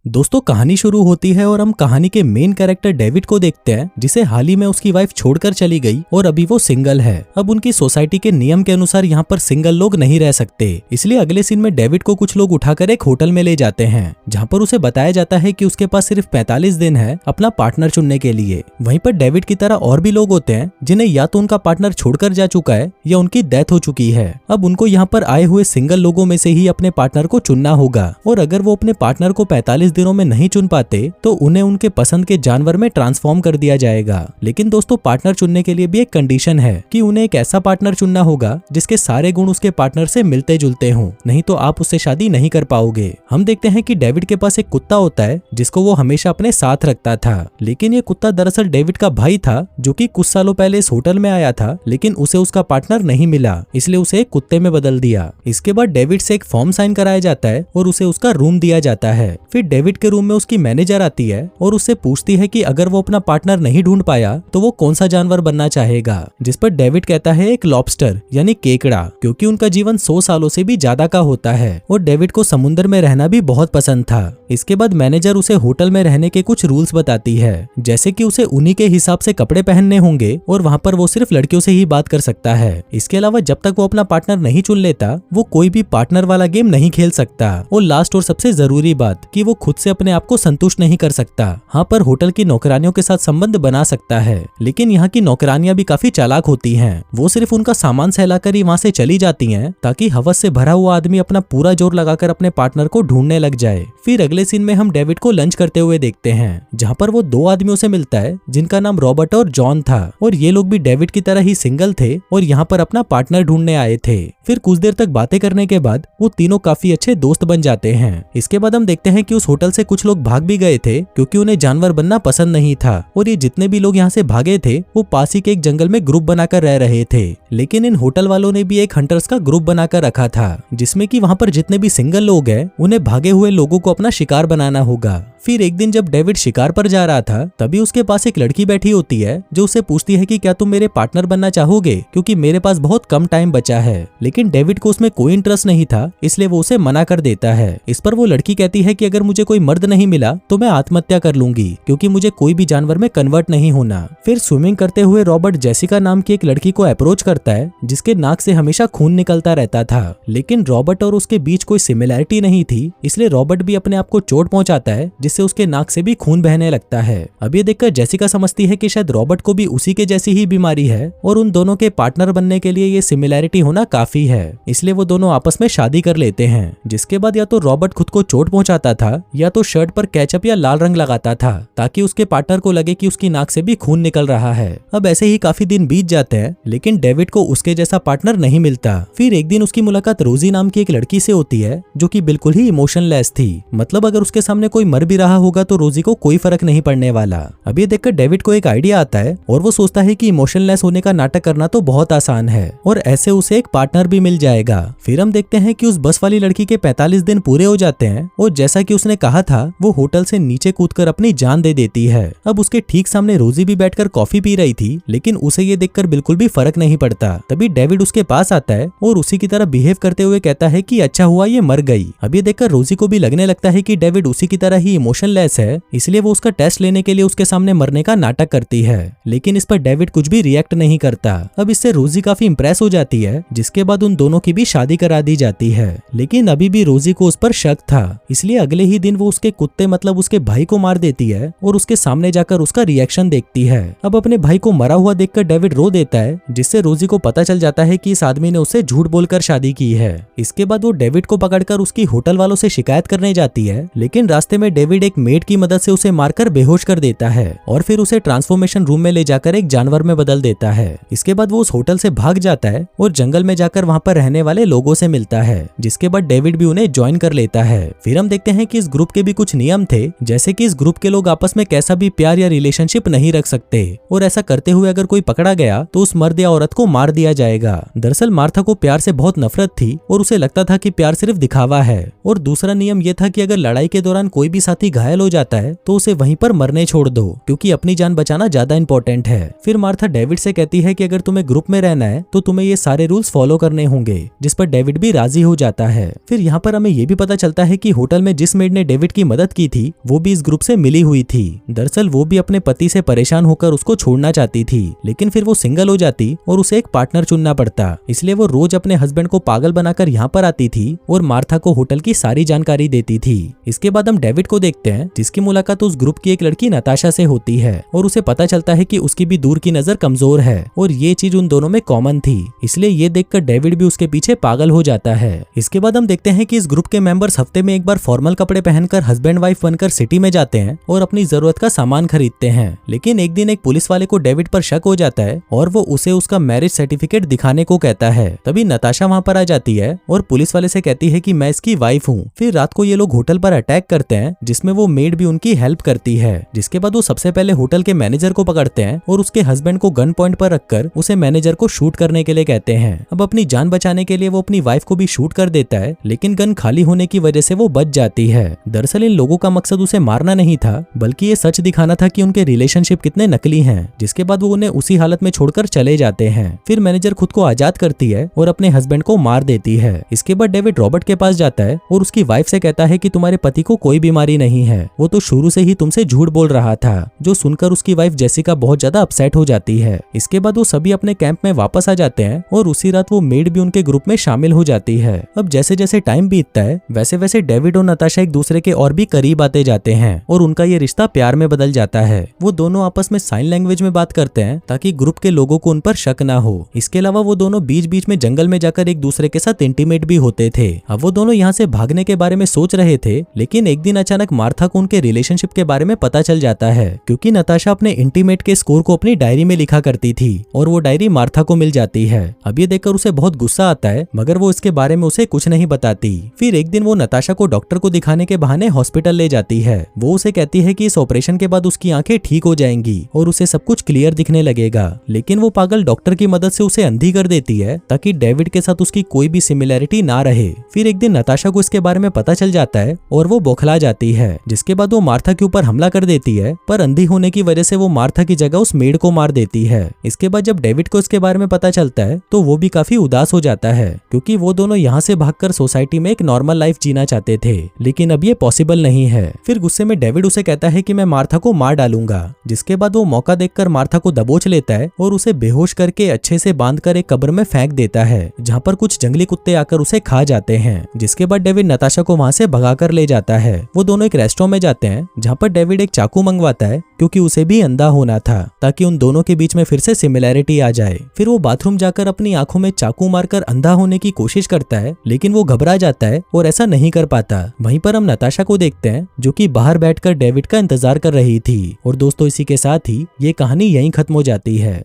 दोस्तों कहानी शुरू होती है और हम कहानी के मेन कैरेक्टर डेविड को देखते हैं, जिसे हाल ही में उसकी वाइफ छोड़कर चली गई और अभी वो सिंगल है। अब उनकी सोसाइटी के नियम के अनुसार यहाँ पर सिंगल लोग नहीं रह सकते, इसलिए अगले सीन में डेविड को कुछ लोग उठाकर एक होटल में ले जाते हैं, जहाँ पर उसे बताया जाता है कि उसके पास सिर्फ 45 दिन है अपना पार्टनर चुनने के लिए। वहीं पर डेविड की तरह और भी लोग होते हैं जिन्हें या तो उनका पार्टनर छोड़कर जा चुका है या उनकी डेथ हो चुकी है। अब उनको यहाँ पर आए हुए सिंगल लोगों में से ही अपने पार्टनर को चुनना होगा, और अगर वो अपने पार्टनर को 45 दिनों में नहीं चुन पाते तो उन्हें उनके पसंद के जानवर में ट्रांसफॉर्म कर दिया जाएगा। लेकिन दोस्तों पार्टनर चुनने के लिए भी एक कंडीशन है कि उन्हें एक ऐसा पार्टनर चुनना होगा जिसके सारे गुण उसके पार्टनर से मिलते जुलते हों, नहीं तो आप उससे शादी नहीं कर पाओगे। हम देखते हैं कि डेविड के पास एक कुत्ता होता है जिसको वो हमेशा अपने साथ रखता था, लेकिन ये कुत्ता दरअसल डेविड का भाई था जो कि कुछ सालों पहले इस होटल में आया था, लेकिन उसे उसका पार्टनर नहीं मिला, इसलिए उसे एक कुत्ते में बदल दिया। इसके बाद डेविड से एक फॉर्म साइन कराया जाता है और उसे उसका रूम दिया जाता है। फिर डेविड के रूम में उसकी मैनेजर आती है और उससे पूछती है कि अगर वो अपना पार्टनर नहीं ढूंढ पाया तो वो कौन सा जानवर बनना चाहेगा, जिस पर डेविड कहता है एक लॉबस्टर यानी केकड़ा, क्योंकि उनका जीवन 100 सालों से भी ज्यादा का होता है और डेविड को समुद्र में रहना भी बहुत पसंद था। इसके बाद मैनेजर उसे होटल में रहने के कुछ रूल्स बताती है, जैसे कि उसे उन्हीं के हिसाब से कपड़े पहनने होंगे और वहाँ पर वो सिर्फ लड़कियों से ही बात कर सकता है। इसके अलावा जब तक वो अपना पार्टनर नहीं चुन लेता वो कोई भी पार्टनर वाला गेम नहीं खेल सकता, और लास्ट और सबसे जरूरी बात कि वो खुद से अपने आप को संतुष्ट नहीं कर सकता। हाँ, पर होटल की नौकरानियों के साथ संबंध बना सकता है, लेकिन यहाँ की नौकरानियां भी काफी चालाक होती हैं। वो सिर्फ उनका सामान सहलाकर ही वहाँ से चली जाती हैं ताकि हवस से भरा हुआ आदमी अपना पूरा जोर लगाकर अपने पार्टनर को ढूंढने लग जाए। फिर अगले सीन में हम डेविड को लंच करते हुए देखते हैं, जहाँ पर वो दो आदमियों से मिलता है जिनका नाम रॉबर्ट और जॉन था, और ये लोग भी डेविड की तरह ही सिंगल थे और यहाँ पर अपना पार्टनर ढूंढने आए थे। फिर कुछ देर तक बातें करने के बाद वो तीनों काफी अच्छे दोस्त बन जाते हैं। इसके बाद हम देखते हैं कि उस होटल से कुछ लोग भाग भी गए थे क्योंकि उन्हें जानवर बनना पसंद नहीं था, और ये जितने भी लोग यहाँ से भागे थे वो पास ही के एक जंगल में ग्रुप बनाकर रह रहे थे। लेकिन इन होटल वालों ने भी एक हंटर्स का ग्रुप बनाकर रखा था, जिसमें कि वहाँ पर जितने भी सिंगल लोग हैं उन्हें भागे हुए लोगों को अपना शिकार बनाना होगा। फिर एक दिन जब डेविड शिकार पर जा रहा था तभी उसके पास एक लड़की बैठी होती है जो उसे पूछती है कि क्या तुम मेरे पार्टनर बनना चाहोगे, क्योंकि मेरे पास बहुत कम टाइम बचा है। लेकिन डेविड को उसमें कोई इंटरेस्ट नहीं था, इसलिए वो उसे मना कर देता है। इस पर वो लड़की कहती है कि अगर मुझे कोई मर्द नहीं मिला तो मैं आत्महत्या कर लूंगी, क्योंकि मुझे कोई भी जानवर में कन्वर्ट नहीं होना। फिर स्विमिंग करते हुए रॉबर्ट जेसिका नाम की एक लड़की को अप्रोच करता है जिसके नाक से हमेशा खून निकलता रहता था, लेकिन रॉबर्ट और उसके बीच कोई सिमिलैरिटी नहीं थी, इसलिए रॉबर्ट भी अपने आप को चोट पहुंचाता है जिससे उसके नाक से भी खून बहने लगता है। अब ये देखकर जेसिका समझती है कि शायद रॉबर्ट को भी उसी के जैसी ही बीमारी है और उन दोनों के पार्टनर बनने के लिए ये सिमिलैरिटी होना काफी है, इसलिए वो दोनों आपस में शादी कर लेते हैं। जिसके बाद या तो रॉबर्ट खुद को चोट पहुंचाता था या तो शर्ट पर केचप या लाल रंग लगाता था ताकि उसके पार्टनर को लगे कि उसकी नाक से भी खून निकल रहा है। अब ऐसे ही काफी दिन बीत जाते हैं, लेकिन डेविड को उसके जैसा पार्टनर नहीं मिलता। फिर एक दिन उसकी मुलाकात रोजी नाम की एक लड़की से होती है जो कि बिल्कुल ही इमोशनलेस थी, मतलब अगर उसके सामने कोई मर भी रहा होगा तो रोजी को कोई फर्क नहीं पड़ने वाला। अब ये देखकर डेविड को एक आइडिया आता है और वो सोचता है कि इमोशनलेस होने का नाटक करना तो बहुत आसान है और ऐसे उसे एक पार्टनर भी मिल जाएगा। फिर हम देखते हैं कि उस बस वाली लड़की के 45 दिन पूरे हो जाते हैं और जैसा कि उसने कहा था वो होटल से नीचे कूदकर अपनी जान दे देती है। अब उसके ठीक सामने रोजी भी बैठकर कॉफी पी रही थी, लेकिन उसे ये देखकर बिल्कुल भी फर्क नहीं पड़ता। तभी डेविड उसके पास आता है और उसी की तरह बिहेव करते हुए कहता है कि अच्छा हुआ ये मर गई। अब ये देखकर रोजी को भी लगने लगता है कि डेविड उसी की तरह ही इमोशनलेस है, इसलिए वो उसका टेस्ट लेने के लिए उसके सामने मरने का नाटक करती है, लेकिन इस पर डेविड कुछ भी रिएक्ट नहीं करता। अब इससे रोजी काफी इंप्रेस हो जाती है, जिसके बाद उन दोनों की भी शादी करा दी जाती है। लेकिन अभी भी रोजी को उस पर शक था, इसलिए अगले ही दिन वो उसके कुत्ते मतलब उसके भाई को मार देती है और उसके सामने जाकर उसका रिएक्शन देखती है। अब अपने भाई को मरा हुआ देखकर डेविड रो देता है, जिससे रोजी को पता चल जाता है कि इस आदमी ने उससे झूठ बोलकर शादी की है। इसके बाद वो डेविड को पकड़कर उसकी होटल वालों से शिकायत करने जाती है, लेकिन रास्ते में डेविड एक मेड की मदद से उसे मारकर बेहोश कर देता है और फिर उसे ट्रांसफॉर्मेशन रूम में ले जाकर एक जानवर में बदल देता है। इसके बाद वो उस होटल से भाग जाता है और जंगल में जाकर वहाँ पर रहने वाले लोगों से मिलता है, जिसके बाद डेविड भी उन्हें ज्वाइन कर लेता है। फिर हम देखते हैं कि इस ग्रुप के भी कुछ नियम थे, जैसे कि इस ग्रुप के लोग आपस में कैसा भी प्यार या रिलेशनशिप नहीं रख सकते और ऐसा करते हुए अगर कोई पकड़ा गया तो उस मर्द या औरत को मार दिया जाएगा। दरअसल मार्था को प्यार से बहुत नफरत थी और उसे लगता था कि प्यार सिर्फ दिखावा है। और दूसरा नियम यह था कि अगर लड़ाई के दौरान कोई भी साथी ही घायल हो जाता है तो उसे वहीं पर मरने छोड़ दो, क्योंकि अपनी जान बचाना ज्यादा इंपॉर्टेंट है। फिर मार्था डेविड से कहती है कि अगर तुम्हें ग्रुप में रहना है तो तुम्हें ये सारे रूल्स फॉलो करने होंगे, जिस पर डेविड भी राजी हो जाता है। फिर यहाँ पर हमें ये भी पता चलता है कि होटल में जिस मेड ने डेविड की मदद की थी वो भी इस ग्रुप से मिली हुई थी। दरअसल वो भी अपने पति से परेशान होकर उसको छोड़ना चाहती थी, लेकिन फिर वो सिंगल हो जाती और उसे एक पार्टनर चुनना पड़ता। इसलिए वो रोज अपने हस्बैंड को पागल बनाकर यहाँ पर आती थी और मार्था को होटल की सारी जानकारी देती थी। इसके बाद हम डेविड को देखते हैं, जिसकी मुलाकात उस ग्रुप की एक लड़की नताशा से होती है और उसे पता चलता है कि उसकी भी दूर की नजर कमजोर है और ये चीज उन दोनों में कॉमन थी। इसलिए ये देखकर डेविड भी उसके पीछे पागल हो जाता है। इसके बाद हम देखते हैं कि इस ग्रुप के मेंबर्स हफ्ते में एक बार फॉर्मल कपड़े पहनकर हस्बैंड वाइफ बनकर सिटी में जाते हैं और अपनी जरूरत का सामान खरीदते हैं। लेकिन एक दिन एक पुलिस वाले को डेविड पर शक हो जाता है और वो उसे उसका मैरिज सर्टिफिकेट दिखाने को कहता है। तभी नताशा वहाँ पर आ जाती है और पुलिस वाले से कहती है कि मैं इसकी वाइफ हूँ। फिर रात को ये लोग होटल पर अटैक करते हैं, जिसमें वो मेड भी उनकी हेल्प करती है। जिसके बाद वो सबसे पहले होटल के मैनेजर को पकड़ते हैं और उसके हस्बैंड को गन पॉइंट पर रखकर उसे मैनेजर को शूट करने के लिए कहते हैं। अब अपनी जान बचाने के लिए वो अपनी वाइफ को भी शूट कर देता है, लेकिन गन खाली होने की वजह से वो बच जाती है। दरअसल इन लोगों का मकसद उसे मारना नहीं था, बल्कि ये सच दिखाना था कि उनके रिलेशनशिप कितने नकली हैं। जिसके बाद वो उन्हें उसी हालत में छोड़कर चले जाते हैं। फिर मैनेजर खुद को आजाद करती है और अपने हस्बैंड को मार देती है। इसके बाद डेविड रॉबर्ट के पास जाता है और उसकी वाइफ से कहता है कि तुम्हारे पति को कोई बीमारी नहीं है, वो तो शुरू से ही तुमसे झूठ बोल रहा था। जो सुनकर उसकी वाइफ जेसिका बहुत ज्यादा अपसेट हो जाती है। इसके बाद वो सभी अपने कैंप में वापस आ जाते हैं और उसी रात वो मेड भी उनके ग्रुप में शामिल हो जाती है। अब जैसे जैसे टाइम बीतता है वैसे वैसे डेविड और नताशा एक दूसरे के और भी करीब आते जाते हैं और उनका ये रिश्ता प्यार में बदल जाता है। वो दोनों आपस में साइन लैंग्वेज में बात करते हैं ताकि ग्रुप के लोगों को उन पर शक ना हो। इसके अलावा वो दोनों बीच बीच में जंगल में जाकर एक दूसरे के साथ इंटीमेट भी होते थे। अब वो दोनों यहाँ से भागने के बारे में सोच रहे थे, लेकिन एक दिन अचानक मार्था को उनके रिलेशनशिप के बारे में पता चल जाता है, क्योंकि नताशा अपने इंटीमेट के स्कोर को अपनी डायरी में लिखा करती थी और वो डायरी मार्था को मिल जाती है। अब ये देखकर उसे बहुत गुस्सा आता है, मगर वो इसके बारे में उसे कुछ नहीं बताती। फिर एक दिन वो नताशा को डॉक्टर को दिखाने के बहाने हॉस्पिटल ले जाती है। वो उसे कहती है कि इस ऑपरेशन के बाद उसकी आंखें ठीक हो जाएंगी और उसे सब कुछ क्लियर दिखने लगेगा। लेकिन वो पागल डॉक्टर की मदद से उसे अंधी कर देती है ताकि डेविड के साथ उसकी कोई भी सिमिलैरिटी ना रहे। फिर एक दिन नताशा को इसके बारे में पता चल जाता है और वो बौखला जाती है, जिसके बाद वो मार्था के ऊपर हमला कर देती है, पर अंधी होने की वजह से वो मार्था की जगह उस मेड को मार देती है। इसके बाद जब डेविड को इसके बारे में पता चलता है तो वो भी काफी उदास हो जाता है, क्योंकि वो दोनों यहाँ से भागकर सोसाइटी में एक नॉर्मल लाइफ जीना चाहते थे, लेकिन अब ये पॉसिबल नहीं है। फिर गुस्से में डेविड उसे कहता है कि मैं मार्था को मार डालूंगा। जिसके बाद वो मौका देखकर मार्था को दबोच लेता है और उसे बेहोश करके अच्छे से बांधकर एक कब्र में फेंक देता है, जहाँ पर कुछ जंगली कुत्ते आकर उसे खा जाते हैं। जिसके बाद डेविड नताशा को वहाँ से भगाकर ले जाता है। वो दोनों एक रेस्टोरेंट में जाते हैं, जहाँ पर डेविड एक चाकू मंगवाता है, क्योंकि उसे भी अंधा होना था, ताकि उन दोनों के बीच में फिर से सिमिलैरिटी आ जाए। फिर वो बाथरूम जाकर अपनी आंखों में चाकू मारकर अंधा होने की कोशिश करता है, लेकिन वो घबरा जाता है और ऐसा नहीं कर पाता। वहीं पर हम नताशा को देखते हैं, जो कि बाहर बैठकर डेविड का इंतजार कर रही थी। और दोस्तों, इसी के साथ ही ये कहानी यहीं खत्म हो जाती है।